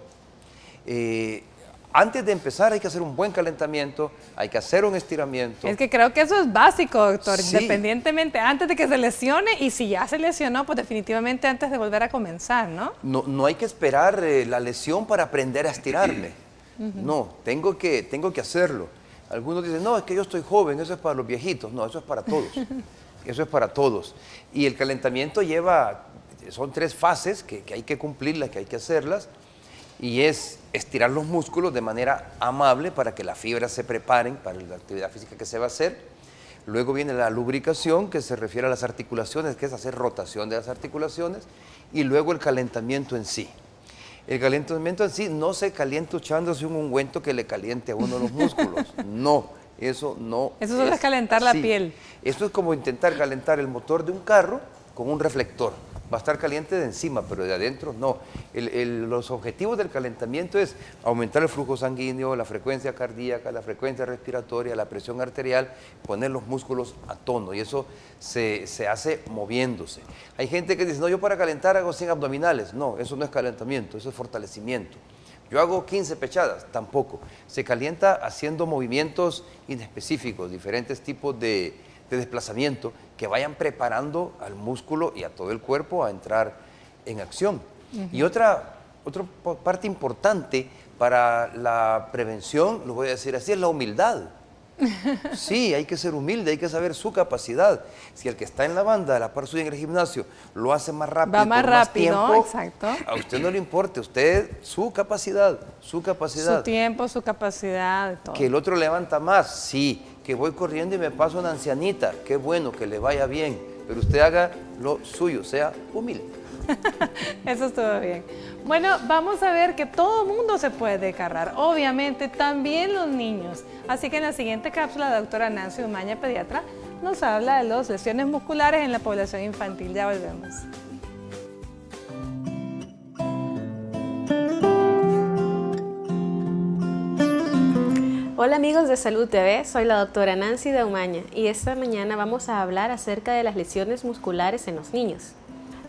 Antes de empezar hay que hacer un buen calentamiento, hay que hacer un estiramiento. Es que creo que eso es básico, doctor, Sí. independientemente, antes de que se lesione, y si ya se lesionó, pues definitivamente antes de volver a comenzar, ¿no? No hay que esperar la lesión para aprender a estirarme. No, tengo que hacerlo. Algunos dicen, no, es que yo estoy joven, eso es para los viejitos. No, eso es para todos. Eso es para todos. Y el calentamiento son 3 fases que hay que cumplirlas, que hay que hacerlas. Y es estirar los músculos de manera amable para que las fibras se preparen para la actividad física que se va a hacer. Luego viene la lubricación, que se refiere a las articulaciones, que es hacer rotación de las articulaciones. Y luego el calentamiento en sí. El calentamiento en sí no se calienta echándose un ungüento que le caliente a uno los músculos. No, eso no. Eso solo es calentar la piel. Esto es como intentar calentar el motor de un carro con un reflector. Va a estar caliente de encima, pero de adentro no. Los objetivos del calentamiento es aumentar el flujo sanguíneo, la frecuencia cardíaca, la frecuencia respiratoria, la presión arterial, poner los músculos a tono, y eso se hace moviéndose. Hay gente que dice, no, yo para calentar hago 100 abdominales. No, eso no es calentamiento, eso es fortalecimiento. Yo hago 15 pechadas, tampoco. Se calienta haciendo movimientos inespecíficos, diferentes tipos de desplazamiento que vayan preparando al músculo y a todo el cuerpo a entrar en acción. Y otra parte importante para la prevención, lo voy a decir así, es la humildad. Sí, hay que ser humilde, hay que saber su capacidad. Si el que está en la banda, a la par suya en el gimnasio, lo hace más rápido, va más rápido, tiempo, exacto. A usted no le importa, su capacidad. Su tiempo, su capacidad, todo. Que el otro levanta más, sí. Que voy corriendo y me paso una ancianita, qué bueno, que le vaya bien, pero usted haga lo suyo, sea humilde. Eso estuvo bien. Bueno, vamos a ver que todo mundo se puede desgarrar, obviamente también los niños. Así que en la siguiente cápsula, la doctora Nancy Umaña, pediatra, nos habla de las lesiones musculares en la población infantil. Ya volvemos. Hola amigos de Salud TV, soy la doctora Nancy de Umaña y esta mañana vamos a hablar acerca de las lesiones musculares en los niños.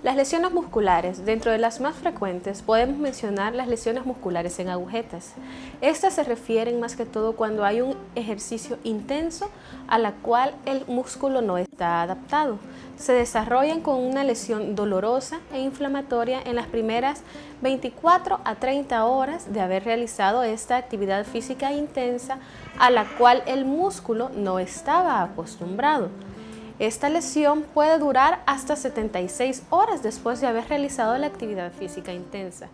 Las lesiones musculares, dentro de las más frecuentes, podemos mencionar las lesiones musculares en agujetas. Estas se refieren más que todo cuando hay un ejercicio intenso a la cual el músculo no está adaptado. Se desarrollan con una lesión dolorosa e inflamatoria en las primeras 24 a 30 horas de haber realizado esta actividad física intensa a la cual el músculo no estaba acostumbrado. Esta lesión puede durar hasta 76 horas después de haber realizado la actividad física intensa.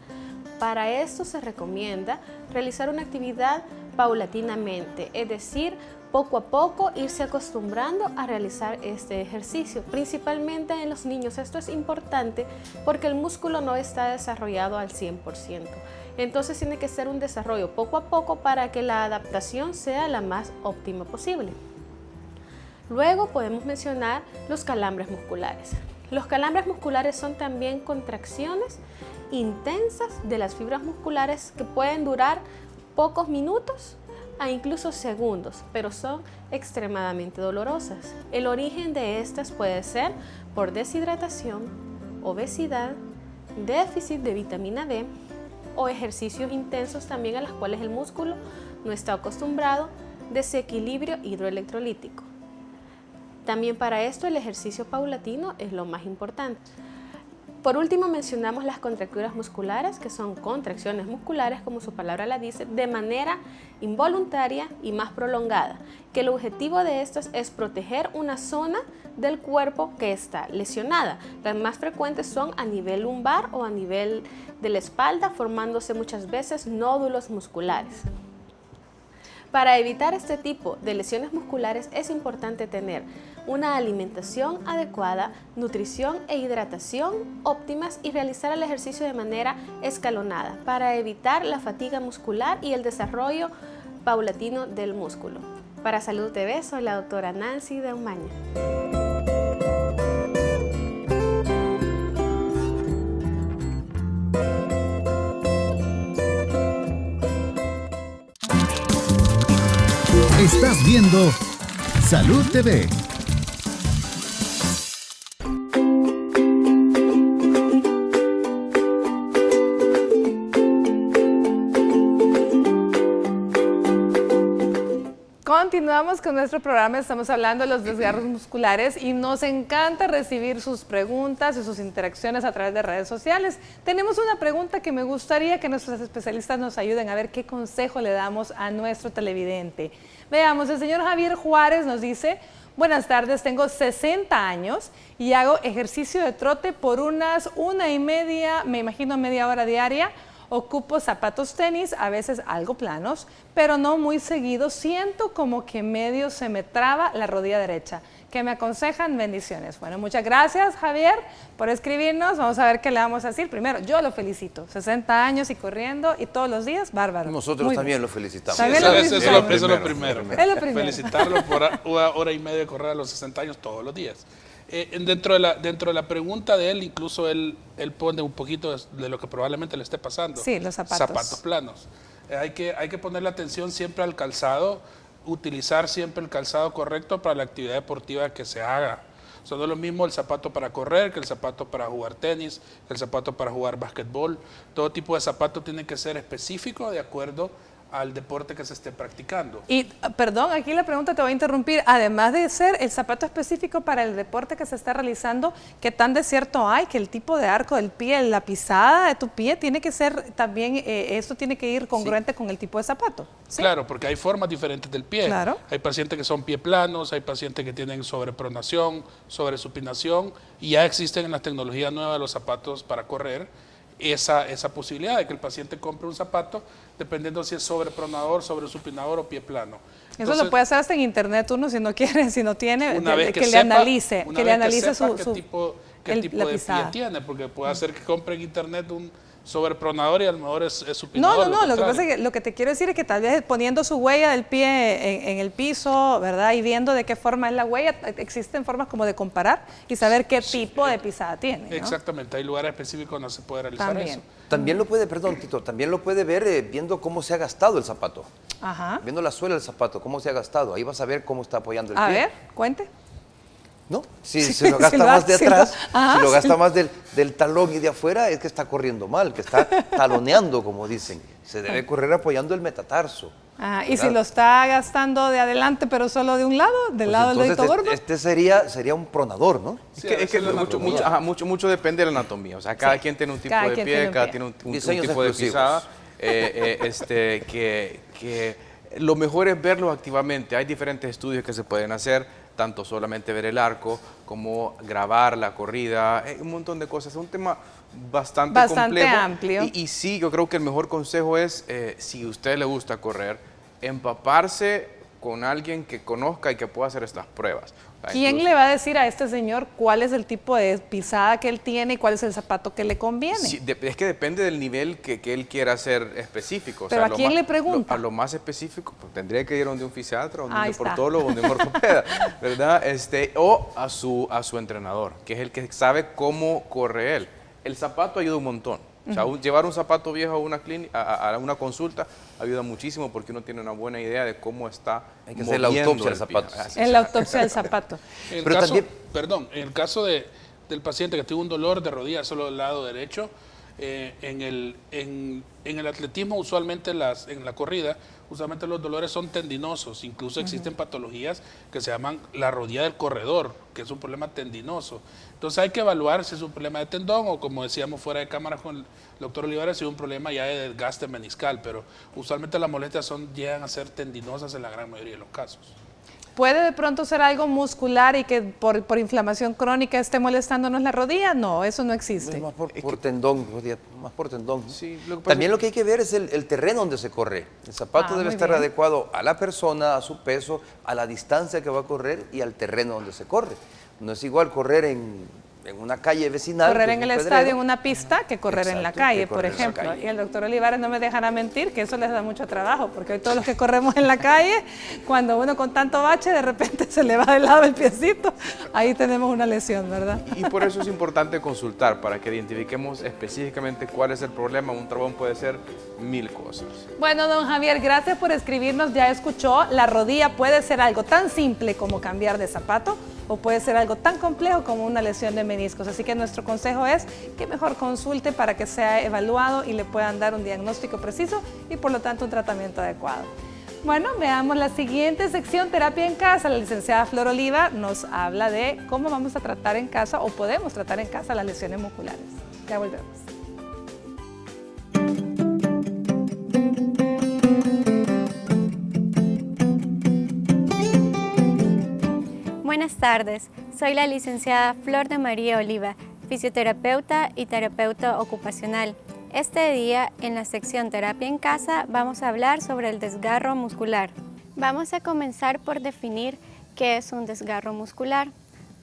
Para esto se recomienda realizar una actividad paulatinamente, es decir, poco a poco irse acostumbrando a realizar este ejercicio, principalmente en los niños. Esto es importante porque el músculo no está desarrollado al 100%. Entonces tiene que ser un desarrollo poco a poco para que la adaptación sea la más óptima posible. Luego podemos mencionar los calambres musculares. Los calambres musculares son también contracciones intensas de las fibras musculares que pueden durar pocos minutos a incluso segundos, pero son extremadamente dolorosas. El origen de estas puede ser por deshidratación, obesidad, déficit de vitamina D o ejercicios intensos también a los cuales el músculo no está acostumbrado, desequilibrio hidroelectrolítico. También para esto el ejercicio paulatino es lo más importante. Por último, mencionamos las contracturas musculares, que son contracciones musculares, como su palabra la dice, de manera involuntaria y más prolongada, que el objetivo de estas es proteger una zona del cuerpo que está lesionada. Las más frecuentes son a nivel lumbar o a nivel de la espalda, formándose muchas veces nódulos musculares. Para evitar este tipo de lesiones musculares es importante tener una alimentación adecuada, nutrición e hidratación óptimas y realizar el ejercicio de manera escalonada para evitar la fatiga muscular y el desarrollo paulatino del músculo. Para Salud TV, soy la doctora Nancy de Umaña. Estás viendo Salud TV. Continuamos con nuestro programa, estamos hablando de los desgarros musculares y nos encanta recibir sus preguntas y sus interacciones a través de redes sociales. Tenemos una pregunta que me gustaría que nuestros especialistas nos ayuden a ver qué consejo le damos a nuestro televidente. Veamos, el señor Javier Juárez nos dice: buenas tardes, tengo 60 años y hago ejercicio de trote por unas 1:30, me imagino media hora diaria. Ocupo zapatos tenis, a veces algo planos, pero no muy seguido. Siento como que medio se me traba la rodilla derecha. ¿Qué me aconsejan? Bendiciones. Bueno, muchas gracias, Javier, por escribirnos. Vamos a ver qué le vamos a decir. Primero, yo lo felicito. 60 años y corriendo y todos los días, bárbaro. Nosotros también lo felicitamos. Sí, eso es lo primero. Es lo primero. Felicitarlo por 1:30 de correr a los 60 años todos los días. Dentro de la pregunta de él, incluso él pone un poquito de lo que probablemente le esté pasando. Sí, los zapatos. Zapatos planos. Hay que ponerle atención siempre al calzado, utilizar siempre el calzado correcto para la actividad deportiva que se haga. O sea, no es lo mismo el zapato para correr que el zapato para jugar tenis, que el zapato para jugar básquetbol. Todo tipo de zapato tiene que ser específico de acuerdo al deporte que se esté practicando. Y, perdón, aquí la pregunta te voy a interrumpir. Además de ser el zapato específico para el deporte que se está realizando, ¿qué tan de cierto hay que el tipo de arco del pie, la pisada de tu pie, tiene que ser también, esto tiene que ir congruente con el tipo de zapato? ¿Sí? Claro, porque hay formas diferentes del pie. Claro. Hay pacientes que son pie planos, hay pacientes que tienen sobrepronación, sobresupinación, y ya existen en la tecnología nueva los zapatos para correr esa posibilidad de que el paciente compre un zapato dependiendo si es sobrepronador, sobresupinador o pie plano. Eso lo puede hacer hasta en internet uno si no quiere, si no tiene, una vez que sepa, le analice, una que vez le analice sepa su qué tipo de pie tiene, porque puede hacer que compre en internet un sobrepronador y a lo mejor es supinador. No, lo que pasa es que lo que te quiero decir es que tal vez poniendo su huella del pie en el piso, ¿verdad? Y viendo de qué forma es la huella, existen formas como de comparar y saber qué tipo de pisada tiene, ¿no? Exactamente, hay lugares específicos donde se puede realizar eso. También lo puede, perdón, Tito, también lo puede ver viendo cómo se ha gastado el zapato. Ajá. Viendo la suela del zapato, cómo se ha gastado. Ahí vas a ver cómo está apoyando el pie. A ver, cuente. ¿No? Si lo gasta más de atrás, si lo gasta más del talón y de afuera, es que está corriendo mal, que está taloneando, como dicen. Se debe correr apoyando el metatarso. Y si lo está gastando de adelante, pero solo de un lado, del lado del dedito gordo. Este sería un pronador, ¿no? Es que mucho depende de la anatomía. O sea, cada quien tiene un tipo de pie, cada tiene un tipo de pisada. Que lo mejor es verlo activamente. Hay diferentes estudios que se pueden hacer, tanto solamente ver el arco como grabar la corrida, un montón de cosas. Es un tema bastante complejo, amplio. Y sí, yo creo que el mejor consejo es, si a usted le gusta correr, empaparse con alguien que conozca y que pueda hacer estas pruebas. ¿Quién le va a decir a este señor cuál es el tipo de pisada que él tiene y cuál es el zapato que le conviene? Sí, es que depende del nivel que él quiera hacer específico. ¿Pero a quién le pregunta? A lo más específico, pues tendría que ir a donde un fisiatra, donde un deportólogo, donde un ortopeda, ¿verdad? O a su entrenador, que es el que sabe cómo corre él. El zapato ayuda un montón. O sea, llevar un zapato viejo a una clínica, a una consulta ayuda muchísimo porque uno tiene una buena idea de cómo está. Hay que hacer la autopsia del zapato. En la autopsia del zapato. En el caso del paciente que tuvo un dolor de rodilla solo del lado derecho, En el atletismo, usualmente en la corrida, usualmente los dolores son tendinosos. Incluso existen patologías que se llaman la rodilla del corredor, que es un problema tendinoso. Entonces hay que evaluar si es un problema de tendón o, como decíamos fuera de cámara con el doctor Olivares, si es un problema ya de desgaste meniscal. Pero usualmente las molestias llegan a ser tendinosas en la gran mayoría de los casos. ¿Puede de pronto ser algo muscular y que por inflamación crónica esté molestándonos la rodilla? No, eso no existe. Más por tendón, más por tendón. Sí, También lo que hay que ver es el terreno donde se corre. El zapato debe estar adecuado a la persona, a su peso, a la distancia que va a correr y al terreno donde se corre. No es igual correr en una calle vecinal. Correr en el estadio, en una pista, que correr en la calle, por ejemplo. Y el doctor Olivares no me dejará mentir que eso les da mucho trabajo, porque hoy todos los que corremos en la calle, cuando uno con tanto bache de repente se le va de lado el piecito, ahí tenemos una lesión, ¿verdad? Y por eso es importante consultar, para que identifiquemos específicamente cuál es el problema. Un trabón puede ser 1000 cosas. Bueno, don Javier, gracias por escribirnos. Ya escuchó, la rodilla puede ser algo tan simple como cambiar de zapato, o puede ser algo tan complejo como una lesión de meniscos. Así que nuestro consejo es que mejor consulte para que sea evaluado y le puedan dar un diagnóstico preciso y por lo tanto un tratamiento adecuado. Bueno, veamos la siguiente sección, terapia en casa. La licenciada Flor Oliva nos habla de cómo vamos a tratar en casa o podemos tratar en casa las lesiones musculares. Ya volvemos. Buenas tardes, soy la licenciada Flor de María Oliva, fisioterapeuta y terapeuta ocupacional. Este día, en la sección Terapia en Casa, vamos a hablar sobre el desgarro muscular. Vamos a comenzar por definir qué es un desgarro muscular.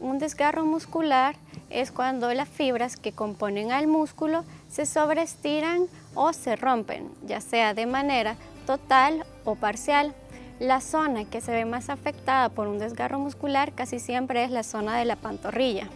Un desgarro muscular es cuando las fibras que componen al músculo se sobreestiran o se rompen, ya sea de manera total o parcial. La zona que se ve más afectada por un desgarro muscular casi siempre es la zona de la pantorrilla.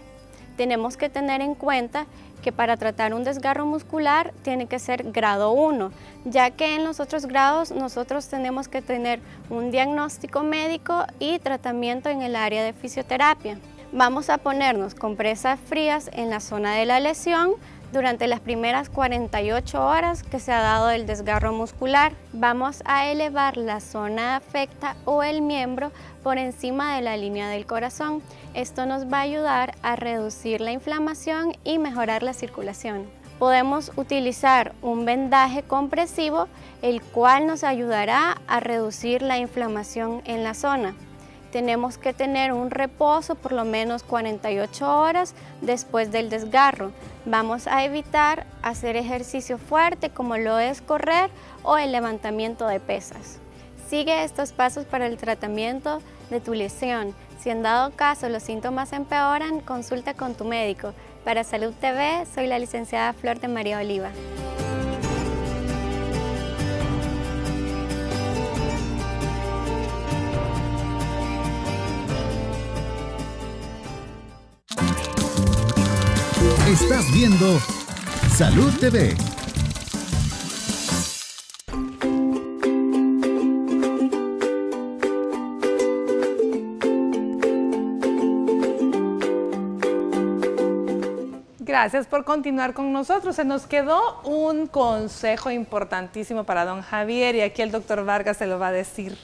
Tenemos que tener en cuenta que para tratar un desgarro muscular tiene que ser grado 1, ya que en los otros grados nosotros tenemos que tener un diagnóstico médico y tratamiento en el área de fisioterapia. Vamos a ponernos compresas frías en la zona de la lesión durante las primeras 48 horas que se ha dado el desgarro muscular. Vamos a elevar la zona afecta o el miembro por encima de la línea del corazón. Esto nos va a ayudar a reducir la inflamación y mejorar la circulación. Podemos utilizar un vendaje compresivo, el cual nos ayudará a reducir la inflamación en la zona. Tenemos que tener un reposo por lo menos 48 horas después del desgarro. Vamos a evitar hacer ejercicio fuerte como lo es correr o el levantamiento de pesas. Sigue estos pasos para el tratamiento de tu lesión. Si en dado caso los síntomas empeoran, consulta con tu médico. Para Salud TV, soy la licenciada Flor de María Oliva. Estás viendo Salud TV. Gracias por continuar con nosotros. Se nos quedó un consejo importantísimo para don Javier y aquí el doctor Vargas se lo va a decir.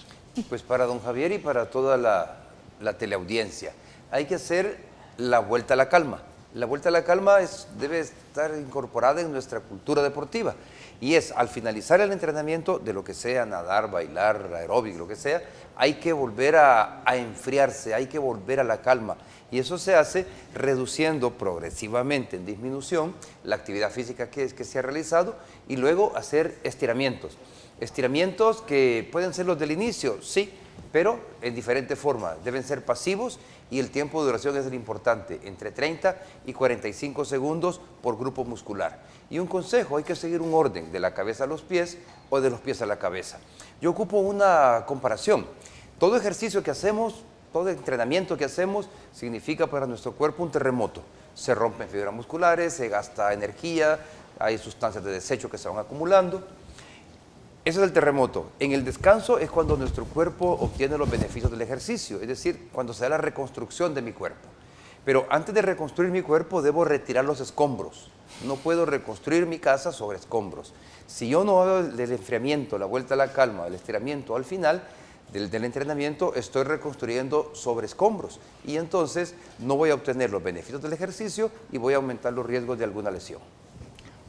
Pues para don Javier y para toda la teleaudiencia, hay que hacer la vuelta a la calma. La vuelta a la calma debe estar incorporada en nuestra cultura deportiva y es al finalizar el entrenamiento de lo que sea, nadar, bailar, aeróbic, lo que sea, hay que volver a enfriarse, hay que volver a la calma y eso se hace reduciendo progresivamente en disminución la actividad física que se ha realizado y luego hacer estiramientos. Estiramientos que pueden ser los del inicio, sí, pero en diferentes formas, deben ser pasivos y el tiempo de duración es el importante, entre 30 y 45 segundos por grupo muscular. Y un consejo, hay que seguir un orden de la cabeza a los pies o de los pies a la cabeza. Yo ocupo una comparación. Todo ejercicio que hacemos, todo entrenamiento que hacemos significa para nuestro cuerpo un terremoto. Se rompen fibras musculares, se gasta energía, hay sustancias de desecho que se van acumulando. Ese es el terremoto. En el descanso es cuando nuestro cuerpo obtiene los beneficios del ejercicio, es decir, cuando se da la reconstrucción de mi cuerpo. Pero antes de reconstruir mi cuerpo, debo retirar los escombros. No puedo reconstruir mi casa sobre escombros. Si yo no hago el enfriamiento, la vuelta a la calma, el estiramiento al final del entrenamiento, estoy reconstruyendo sobre escombros. Y entonces no voy a obtener los beneficios del ejercicio y voy a aumentar los riesgos de alguna lesión.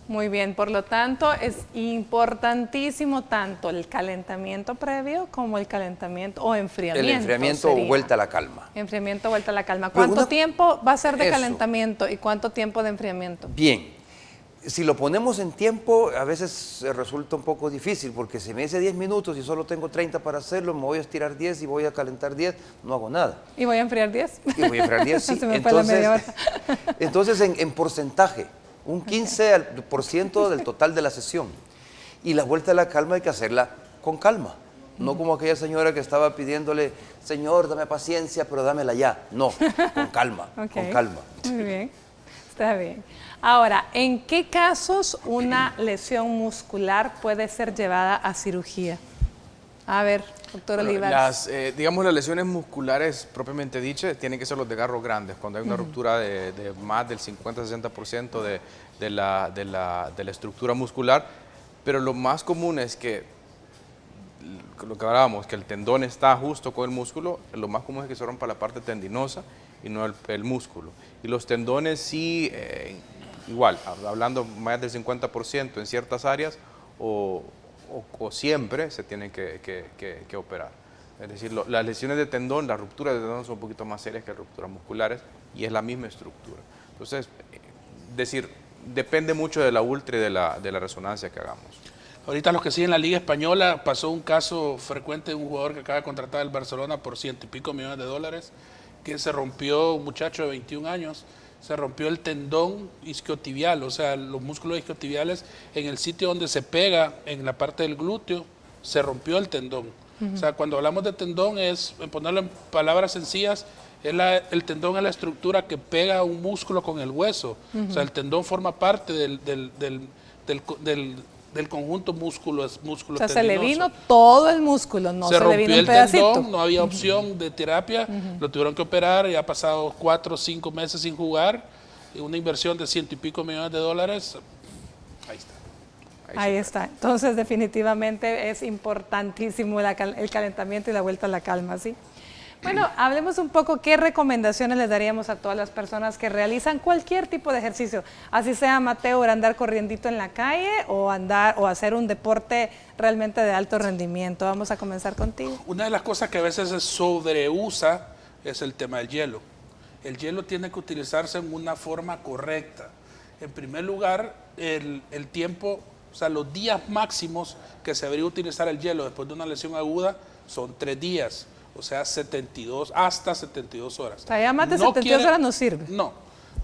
Muy bien, por lo tanto es importantísimo tanto el calentamiento previo como el calentamiento o enfriamiento. El enfriamiento o vuelta a la calma. Enfriamiento o vuelta a la calma. ¿Cuánto tiempo va a ser de calentamiento y cuánto tiempo de enfriamiento? Bien, si lo ponemos en tiempo, a veces resulta un poco difícil porque si me dice 10 minutos y solo tengo 30 para hacerlo, me voy a estirar 10 y voy a calentar 10, no hago nada. ¿Y voy a enfriar 10? Y voy a enfriar 10, sí. Se me fue la media hora. Entonces en porcentaje, un 15% del total de la sesión. Y la vuelta a la calma hay que hacerla con calma. No como aquella señora que estaba pidiéndole, Señor, dame paciencia, pero dámela ya. No, con calma, con calma. Muy bien, está bien. Ahora, ¿en qué casos una lesión muscular puede ser llevada a cirugía? A ver, doctor Olivares. Digamos, las lesiones musculares propiamente dichas tienen que ser los desgarros grandes, cuando hay una ruptura de más del 50-60% de la estructura muscular, pero lo más común es que, lo que hablábamos, que el tendón está justo con el músculo, lo más común es que se rompa la parte tendinosa y no el músculo. Y los tendones sí, igual, hablando más del 50% en ciertas áreas o siempre se tienen que operar. Es decir, las lesiones de tendón, las rupturas de tendón son un poquito más serias que las rupturas musculares y es la misma estructura. Entonces, depende mucho de la ultra y de la resonancia que hagamos. Ahorita los que siguen la Liga Española, pasó un caso frecuente de un jugador que acaba de contratar el Barcelona por $100 y pico millones, que se rompió, un muchacho de 21 años, se rompió el tendón isquiotibial, o sea, los músculos isquiotibiales en el sitio donde se pega, en la parte del glúteo, se rompió el tendón. O sea, cuando hablamos de tendón, en ponerlo en palabras sencillas, el tendón es la estructura que pega un músculo con el hueso. O sea, el tendón forma parte del conjunto músculo tendinoso. O sea, se le vino todo el músculo, no se le vino un pedacito. Se rompió el tendón, no había opción de terapia, lo tuvieron que operar y ha pasado 4 o 5 meses sin jugar, y una inversión de $100 y pico millones, ahí está. Ahí está. Entonces, definitivamente es importantísimo el calentamiento y la vuelta a la calma, ¿sí? Bueno, hablemos un poco qué recomendaciones les daríamos a todas las personas que realizan cualquier tipo de ejercicio, así sea amateur, andar corriendito en la calle o hacer un deporte realmente de alto rendimiento. Vamos a comenzar contigo. Una de las cosas que a veces se sobreusa es el tema del hielo. El hielo tiene que utilizarse en una forma correcta. En primer lugar, el tiempo, o sea, los días máximos que se debería utilizar el hielo después de una lesión aguda son 3 días. O sea, hasta 72 horas. O sea, ya más de 72 horas no sirve. No,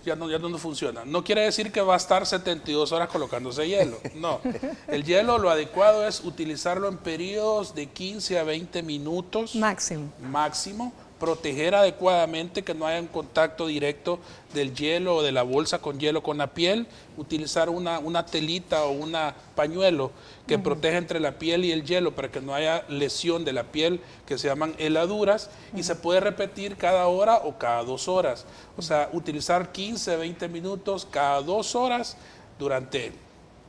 ya no funciona. No quiere decir que va a estar 72 horas colocándose hielo. No, el hielo lo adecuado es utilizarlo en periodos de 15 a 20 minutos. Máximo. Proteger adecuadamente, que no haya un contacto directo del hielo o de la bolsa con hielo con la piel. Utilizar una telita o un pañuelo que proteja entre la piel y el hielo para que no haya lesión de la piel, que se llaman heladuras, y se puede repetir cada hora o cada 2 horas. O sea, utilizar 15, 20 minutos cada 2 horas durante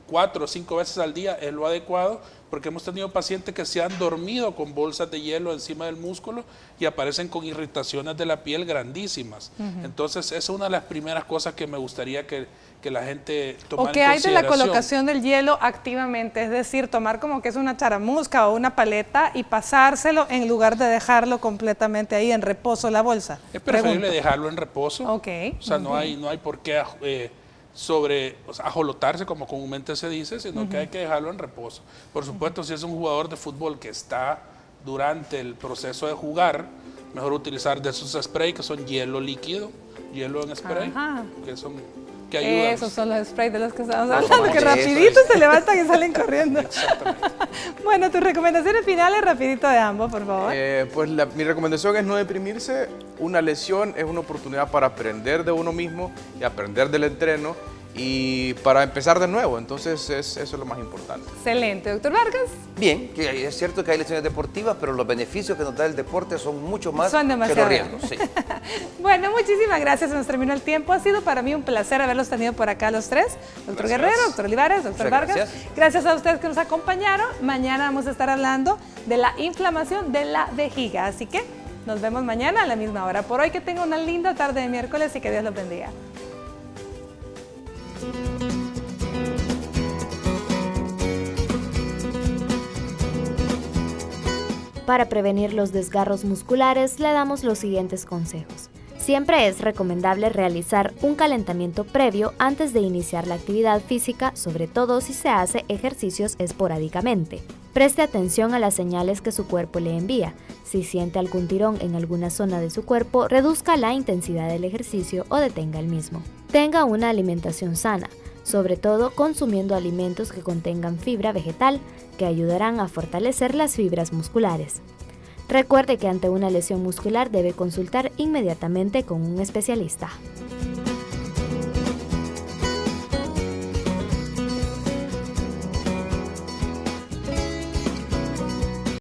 4 o 5 veces al día es lo adecuado, porque hemos tenido pacientes que se han dormido con bolsas de hielo encima del músculo y aparecen con irritaciones de la piel grandísimas. Entonces, esa es una de las primeras cosas que me gustaría que la gente tomara en consideración. ¿O qué hay de la colocación del hielo activamente? Es decir, tomar como que es una charamusca o una paleta y pasárselo en lugar de dejarlo completamente ahí en reposo la bolsa. Es preferible dejarlo en reposo. Ok. O sea, no hay por qué ajolotarse, como comúnmente se dice, sino que hay que dejarlo en reposo. Por supuesto, si es un jugador de fútbol que está durante el proceso de jugar, mejor utilizar de esos sprays que son hielo líquido, hielo en spray, que ayudan. Esos son los sprays de los que estamos hablando, que rapidito se levantan y salen corriendo. Exactamente. Bueno, tus recomendaciones finales rapidito de ambos, por favor. Pues mi recomendación es no deprimirse. Una lesión es una oportunidad para aprender de uno mismo y aprender del entreno. y para empezar de nuevo. Entonces eso es lo más importante. Excelente. Doctor Vargas. Bien, que es cierto que hay lesiones deportivas, pero los beneficios que nos da el deporte son mucho más Son que los demasiado riesgos. Sí. Bueno, muchísimas gracias. Se nos terminó el tiempo. Ha sido para mí un placer haberlos tenido por acá los tres. Doctor Guerrero, doctor Olivares, doctor Muchas Vargas. gracias. Gracias a ustedes que nos acompañaron. Mañana vamos a estar hablando de la inflamación de la vejiga. Así que nos vemos mañana a la misma hora. Por hoy que tengan una linda tarde de miércoles y que Dios los bendiga. Para prevenir los desgarros musculares, le damos los siguientes consejos. Siempre es recomendable realizar un calentamiento previo antes de iniciar la actividad física, sobre todo si se hace ejercicios esporádicamente. Preste atención a las señales que su cuerpo le envía. Si siente algún tirón en alguna zona de su cuerpo, reduzca la intensidad del ejercicio o detenga el mismo. Tenga una alimentación sana, sobre todo consumiendo alimentos que contengan fibra vegetal, que ayudarán a fortalecer las fibras musculares. Recuerde que ante una lesión muscular debe consultar inmediatamente con un especialista.